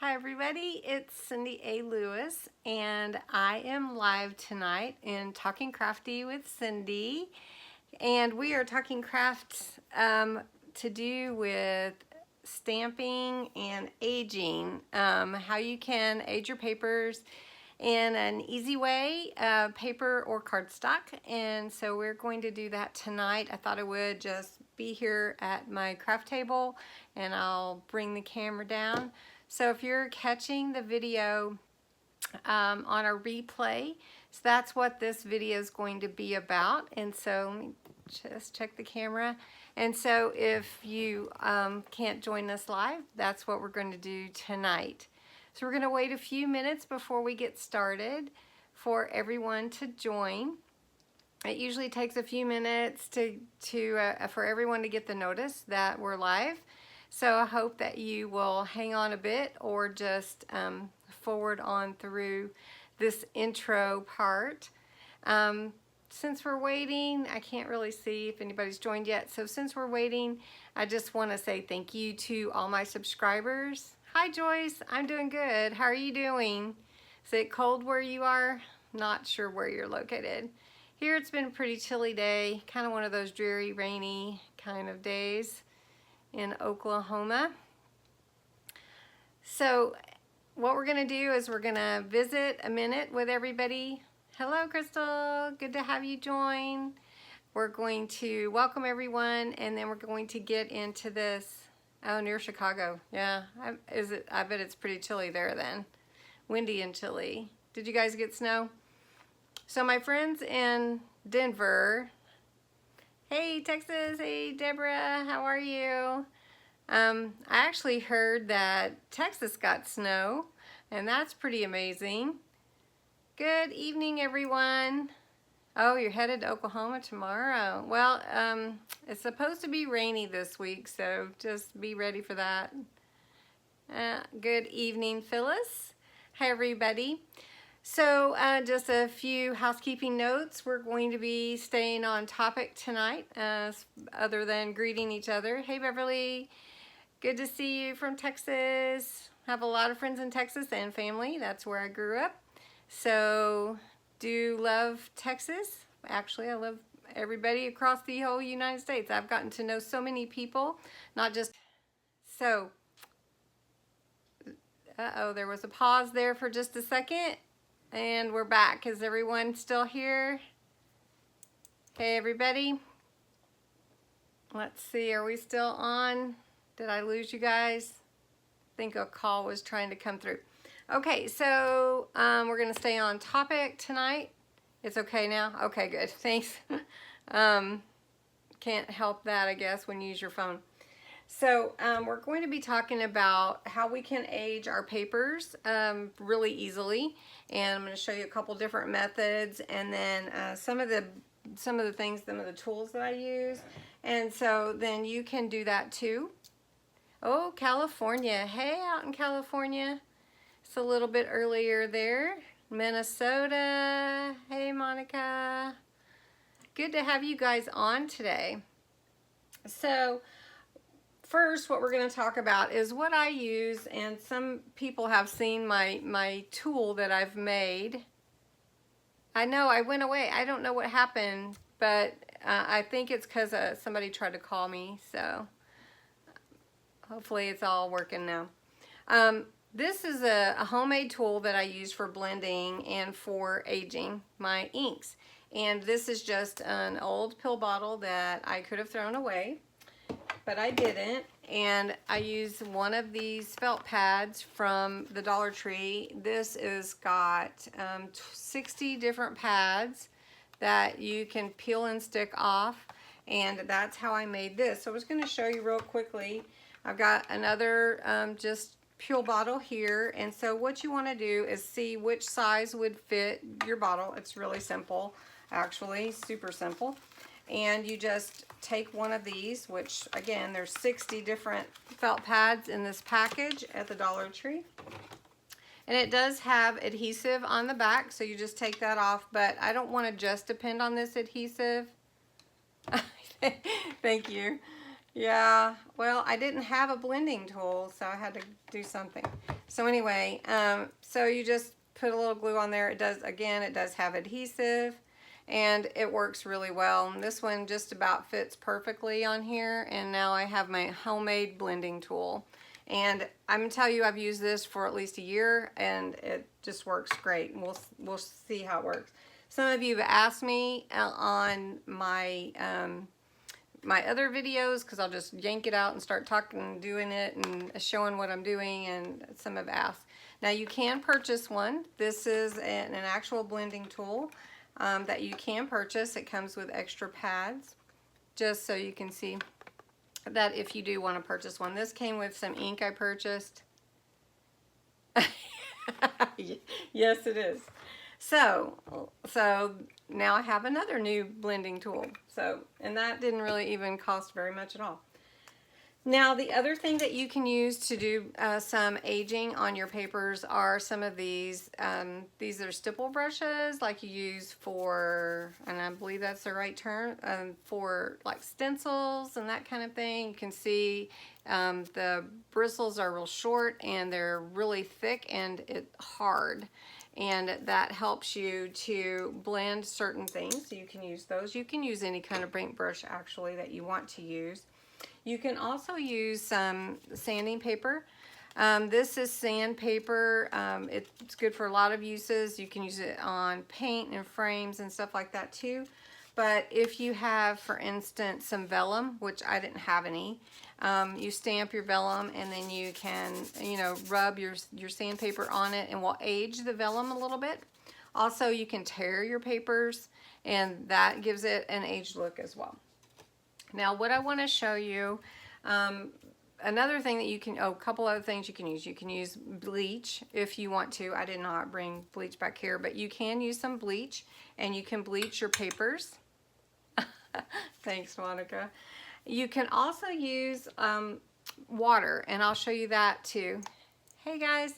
Hi everybody, it's Cindy A. Lewis and I am live tonight in Talking Crafty with Cindy, and we are talking crafts to do with stamping and aging, how you can age your papers in an easy way, paper or cardstock. And so we're going to do that tonight. I thought I would just be here at my craft table and I'll bring the camera down. So if you're catching the video on a replay, so that's what this video is going to be about. And so let me just check the camera. And so if you can't join us live, that's what we're going to do tonight. So we're going to wait a few minutes before we get started for everyone to join. It usually takes a few minutes for everyone to get the notice that we're live. So I hope that you will hang on a bit or just forward on through this intro part. Since we're waiting, I can't really see if anybody's joined yet. So since we're waiting, I just want to say thank you to all my subscribers. Hi Joyce, I'm doing good. How are you doing? Is it cold where you are? Not sure where you're located. Here it's been a pretty chilly day, kind of one of those dreary, rainy kind of days in Oklahoma. So what we're going to do is we're going to visit a minute with everybody. Hello Crystal, good to have you join. We're going to welcome everyone and then we're going to get into this. Oh, near Chicago. Yeah, I bet it's pretty chilly there then. Windy and chilly. Did you guys get snow? So my friends in Denver, hey Texas, hey Deborah, how are you? I actually heard that Texas got snow, and that's pretty amazing. Good evening, everyone. Oh, you're headed to Oklahoma tomorrow. Well, it's supposed to be rainy this week, so just be ready for that. Good evening, Phyllis. Hi, everybody. So just a few housekeeping notes. We're going to be staying on topic tonight, other than greeting each other. Hey, Beverly. Good to see you from Texas. Have a lot of friends in Texas and family. That's where I grew up. So do love Texas. Actually, I love everybody across the whole United States. I've gotten to know so many people, not just so. Uh-oh, there was a pause there for just a second. And we're back. Is everyone still here? Hey, everybody. Let's see, are we still on? Did I lose you guys? I think a call was trying to come through. Okay, so we're going to stay on topic tonight. It's okay now? Okay, good. Thanks. Can't help that, I guess, when you use your phone. So we're going to be talking about how we can age our papers really easily, and I'm going to show you a couple different methods, and then some of the things, some of the tools that I use, and so then you can do that too. Oh, California! Hey, out in California, it's a little bit earlier there. Minnesota. Hey, Monica. Good to have you guys on today. So first, what we're going to talk about is what I use, and some people have seen my tool that I've made. I know I went away. I don't know what happened, but I think it's because somebody tried to call me, so hopefully it's all working now. This is a homemade tool that I use for blending and for aging my inks. And this is just an old pill bottle that I could have thrown away, but I didn't, and I use one of these felt pads from the Dollar Tree. This has got 60 different pads that you can peel and stick off, and that's how I made this. So I was going to show you real quickly. I've got another just pill bottle here, and so what you want to do is see which size would fit your bottle. It's really simple, actually, super simple. And you just take one of these, which again, there's 60 different felt pads in this package at the Dollar Tree. And it does have adhesive on the back, so you just take that off, but I don't want to just depend on this adhesive. Thank you. Yeah, well, I didn't have a blending tool, so I had to do something. So anyway, so you just put a little glue on there. It does, again, it does have adhesive, and it works really well. And this one just about fits perfectly on here, and now I have my homemade blending tool. And I'm gonna tell you, I've used this for at least a year, and it just works great. We'll see how it works. Some of you have asked me on my my other videos, because I'll just yank it out and start talking and doing it and showing what I'm doing, and some have asked. Now you can purchase one. This is an actual blending tool that you can purchase. It comes with extra pads, just so you can see that if you do want to purchase one. This came with some ink I purchased. Yes, it is. So now I have another new blending tool. So, and that didn't really even cost very much at all. Now, the other thing that you can use to do some aging on your papers are some of these. These are stipple brushes, like you use for, and I believe that's the right term, for like stencils and that kind of thing. You can see the bristles are real short and they're really thick and hard. And that helps you to blend certain things. So you can use those. You can use any kind of paintbrush actually that you want to use. You can also use some sanding paper. This is sandpaper. It's good for a lot of uses. You can use it on paint and frames and stuff like that too. But if you have, for instance, some vellum, which I didn't have any, you stamp your vellum and then you can, you know, rub your sandpaper on it, and will age the vellum a little bit. Also, you can tear your papers, and that gives it an aged look as well. Now, what I want to show you, another thing that you can, a couple other things you can use. You can use bleach if you want to. I did not bring bleach back here, but you can use some bleach, and you can bleach your papers. Thanks, Monica. You can also use water, and I'll show you that too. Hey, guys.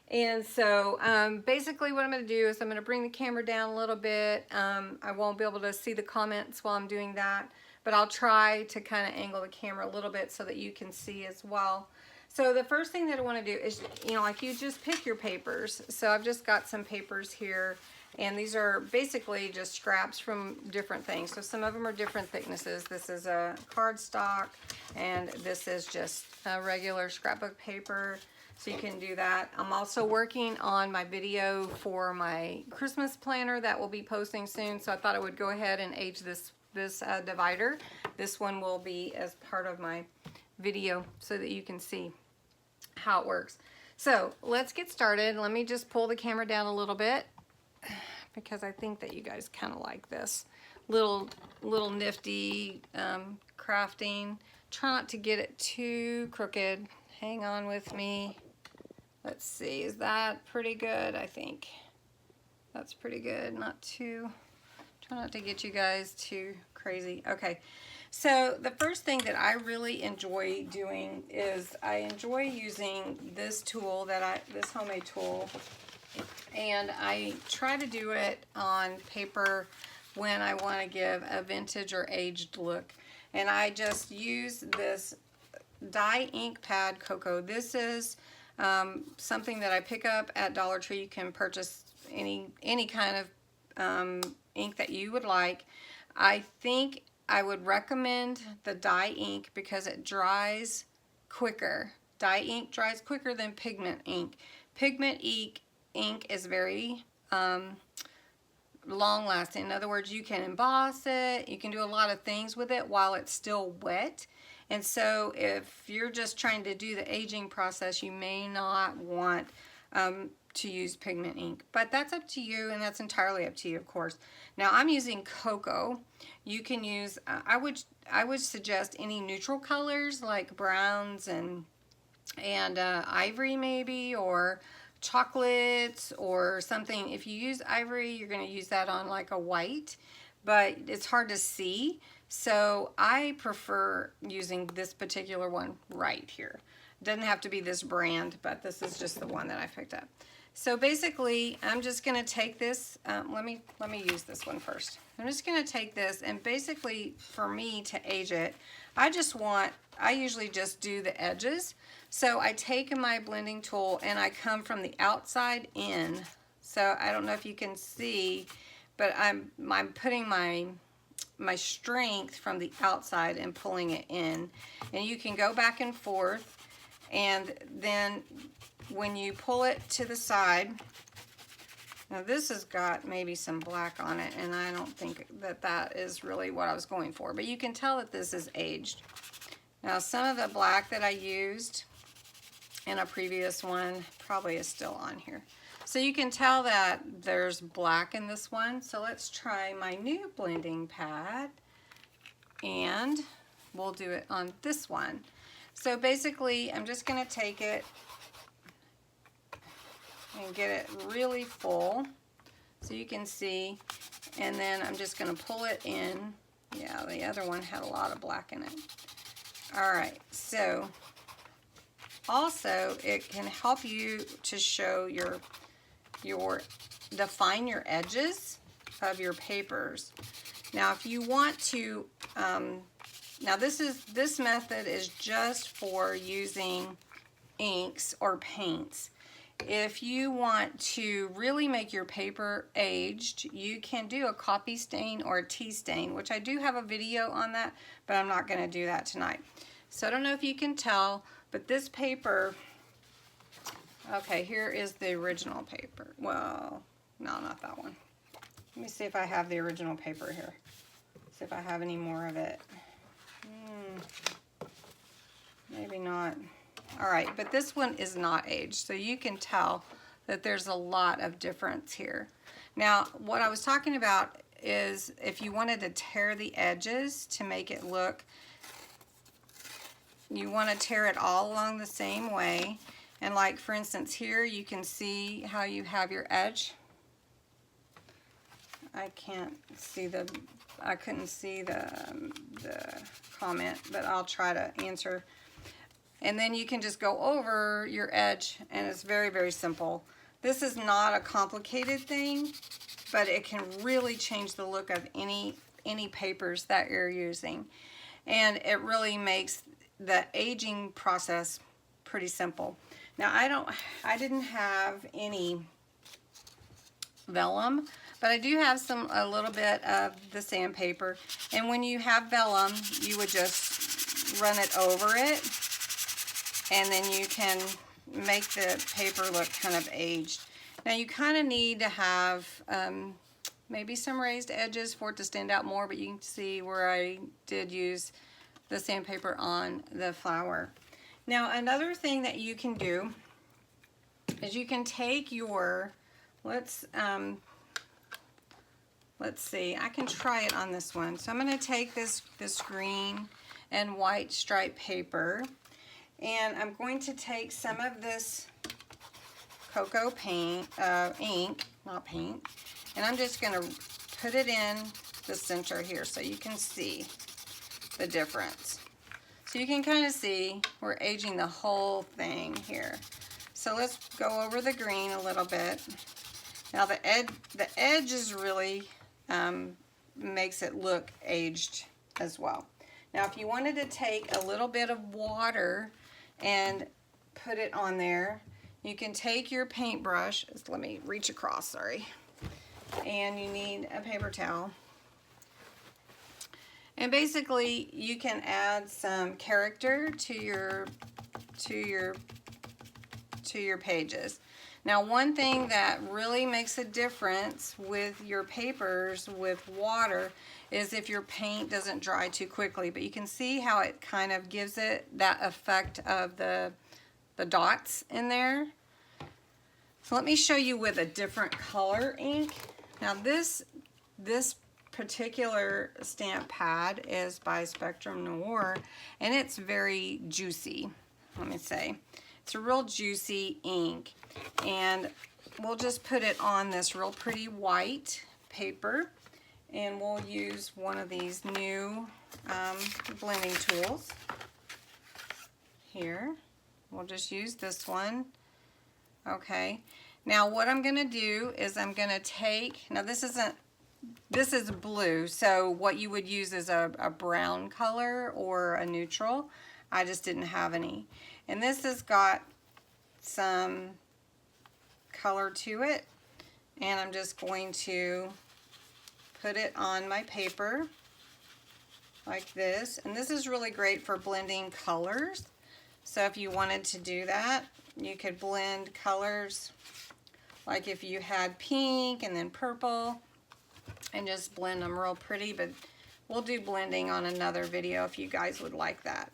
And so basically what I'm going to do is I'm going to bring the camera down a little bit. I won't be able to see the comments while I'm doing that, but I'll try to kind of angle the camera a little bit so that you can see as well. So the first thing that I want to do is, you know, like you just pick your papers. So I've just got some papers here, and these are basically just scraps from different things. So some of them are different thicknesses. This is a cardstock, and this is just a regular scrapbook paper. So you can do that. I'm also working on my video for my Christmas planner that will be posting soon. So I thought I would go ahead and age this divider. This one will be as part of my video so that you can see how it works. So let's get started. Let me just pull the camera down a little bit, because I think that you guys kind of like this little nifty crafting. Try not to get it too crooked. Hang on with me. Let's see, is that pretty good? I think that's pretty good. Not too, try not to get you guys too crazy. Okay, so the first thing that I really enjoy doing is I enjoy using this tool this homemade tool, and I try to do it on paper when I want to give a vintage or aged look. And I just use this dye ink pad Cocoa. This is something that I pick up at Dollar Tree. You can purchase any kind of ink that you would like. I think I would recommend the dye ink because it dries quicker. Dye ink dries quicker than pigment ink. Pigment ink is very long lasting. In other words, you can emboss it, you can do a lot of things with it while it's still wet. And so if you're just trying to do the aging process, you may not want to use pigment ink. But that's up to you, and that's entirely up to you, of course. Now I'm using Cocoa. You can use, I would suggest any neutral colors like browns and ivory maybe, or chocolates or something. If you use ivory, you're going to use that on like a white, but it's hard to see. So I prefer using this particular one right here. It doesn't have to be this brand, but this is just the one that I picked up. So basically, I'm just going to take this, let me use this one first. I'm just going to take this, and basically for me to age it, I usually just do the edges. So I take my blending tool and I come from the outside in. So I don't know if you can see, but I'm putting my strength from the outside and pulling it in. And you can go back and forth, and then when you pull it to the side, now this has got maybe some black on it, and I don't think that is really what I was going for, but you can tell that this is aged. Now some of the black that I used in a previous one probably is still on here. So you can tell that there's black in this one. So let's try my new blending pad, and we'll do it on this one. So basically I'm just going to take it and get it really full so you can see, and then I'm just going to pull it in. Yeah, the other one had a lot of black in it. Alright, so also it can help you to show define your edges of your papers. Now if you want to, now this method is just for using inks or paints. If you want to really make your paper aged, you can do a coffee stain or a tea stain, which I do have a video on that, but I'm not going to do that tonight. So I don't know if you can tell, but this paper, okay, here is the original paper. Well, no, not that one. Let me see if I have the original paper here. See if I have any more of it. Maybe not. Alright, but this one is not aged, so you can tell that there's a lot of difference here. Now, what I was talking about is if you wanted to tear the edges to make it look, you want to tear it all along the same way. And like for instance here, you can see how you have your edge. I couldn't see the comment, but I'll try to answer. And then you can just go over your edge, and it's very, very simple. This is not a complicated thing, but it can really change the look of any papers that you're using. And it really makes the aging process pretty simple. Now I didn't have any vellum, but I do have a little bit of the sandpaper. And when you have vellum, you would just run it over it, and then you can make the paper look kind of aged. Now you kind of need to have maybe some raised edges for it to stand out more, but you can see where I did use the sandpaper on the flower. Now another thing that you can do is you can take your, let's see, I can try it on this one. So I'm going to take this green and white striped paper, and I'm going to take some of this cocoa paint, ink, not paint, and I'm just going to put it in the center here so you can see the difference. So you can kind of see we're aging the whole thing here. So let's go over the green a little bit. Now the edge is really makes it look aged as well. Now if you wanted to take a little bit of water and put it on there, you can take your paintbrush, let me reach across, sorry, and you need a paper towel. And basically you can add some character to your pages. Now one thing that really makes a difference with your papers with water is if your paint doesn't dry too quickly, but you can see how it kind of gives it that effect of the dots in there. So let me show you with a different color ink. Now this particular stamp pad is by Spectrum Noir, and it's very juicy, let me say. It's a real juicy ink, and we'll just put it on this real pretty white paper, and we'll use one of these new blending tools here. We'll just use this one. Okay, Now what I'm going to do is I'm going to take, now this is blue, so what you would use is a brown color or a neutral. I just didn't have any. And this has got some color to it, and I'm just going to put it on my paper like this. And this is really great for blending colors. So if you wanted to do that, you could blend colors, like if you had pink and then purple, and just blend them real pretty. But we'll do blending on another video if you guys would like that.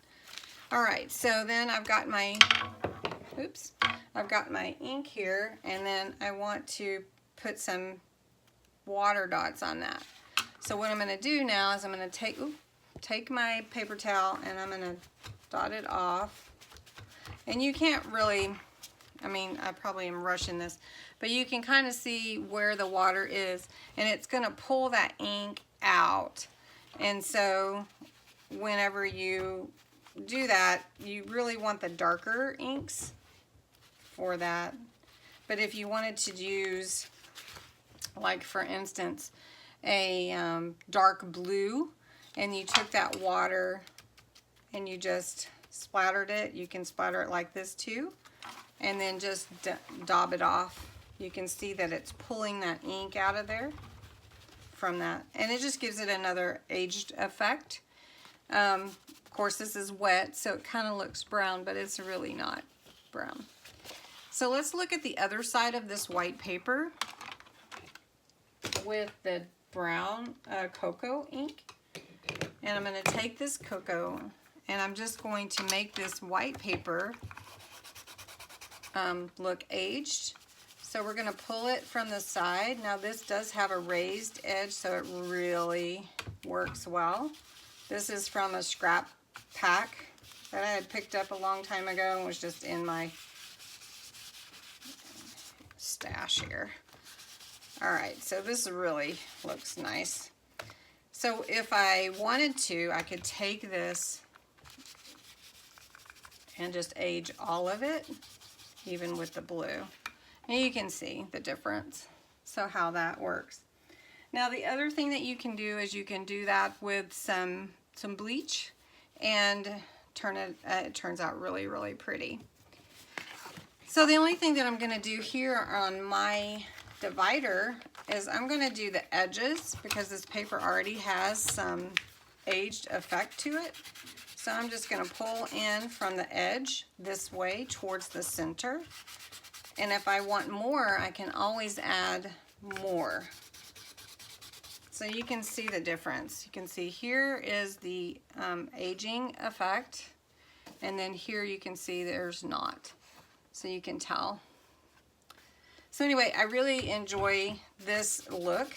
All right, so then I've got my, I've got my ink here, and then I want to put some water dots on that. So what I'm going to do now is I'm going to take my paper towel, and I'm going to dot it off. And you can't really, I mean, I probably am rushing this, but you can kind of see where the water is, and it's going to pull that ink out. And so whenever you do that, you really want the darker inks for that. But if you wanted to use, like for instance, a dark blue, and you took that water and you just splattered it, you can splatter it like this too, and then just daub it off. You can see that it's pulling that ink out of there from that, and it just gives it another aged effect. Of course, this is wet, so it kind of looks brown, but it's really not brown. So let's look at the other side of this white paper with the brown cocoa ink. And I'm going to take this cocoa, and I'm just going to make this white paper look aged. So we're going to pull it from the side. Now this does have a raised edge, so it really works well. This is from a scrap pack that I had picked up a long time ago and was just in my stash here. All right, so this really looks nice. So if I wanted to, I could take this and just age all of it, even with the blue. And you can see the difference, so how that works. Now the other thing that you can do is you can do that with some bleach, and it turns out really, really pretty. So the only thing that I'm going to do here on my divider is I'm going to do the edges, because this paper already has some aged effect to it. So I'm just going to pull in from the edge this way towards the center. And if I want more, I can always add more. So you can see the difference. You can see here is the aging effect, and then here you can see there's not. So you can tell. So anyway, I really enjoy this look,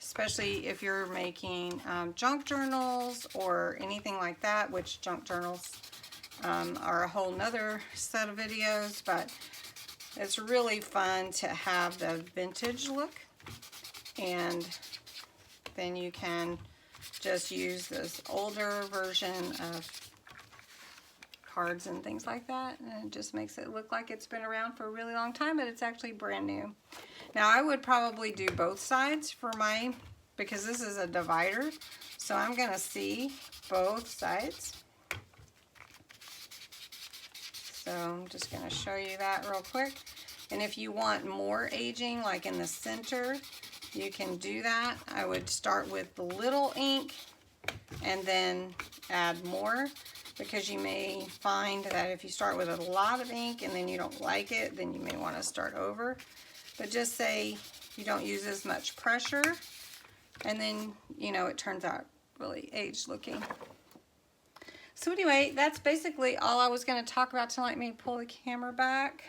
especially if you're making junk journals or anything like that, which junk journals are a whole nother set of videos, but it's really fun to have the vintage look. And then you can just use this older version of cards and things like that, and it just makes it look like it's been around for a really long time, but it's actually brand new. Now I would probably do both sides for because this is a divider, so I'm going to see both sides. So I'm just going to show you that real quick. And if you want more aging, like in the center, you can do that. I would start with the little ink and then add more, because you may find that if you start with a lot of ink and then you don't like it, then you may want to start over. But just say you don't use as much pressure, and then, you know, it turns out really aged looking. So anyway, that's basically all I was going to talk about tonight. Let me pull the camera back.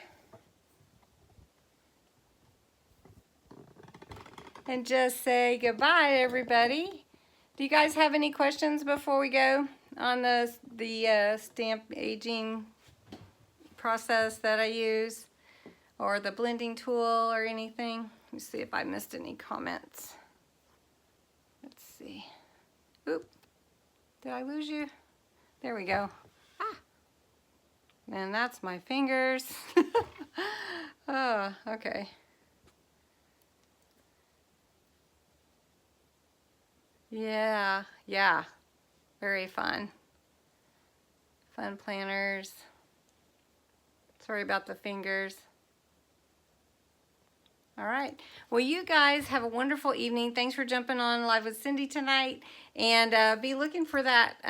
And just say goodbye, everybody. Do you guys have any questions before we go on the stamp aging process that I use, or the blending tool, or anything? Let me see if I missed any comments. Let's see. Oop. Did I lose you? There we go. Ah. And that's my fingers. Oh, okay. Yeah, yeah. Very fun. Fun planners. Sorry about the fingers. All right. Well, you guys have a wonderful evening. Thanks for jumping on Live with Cindy tonight. And be looking for that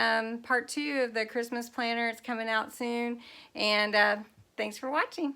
part 2 of the Christmas planner. It's coming out soon. And thanks for watching.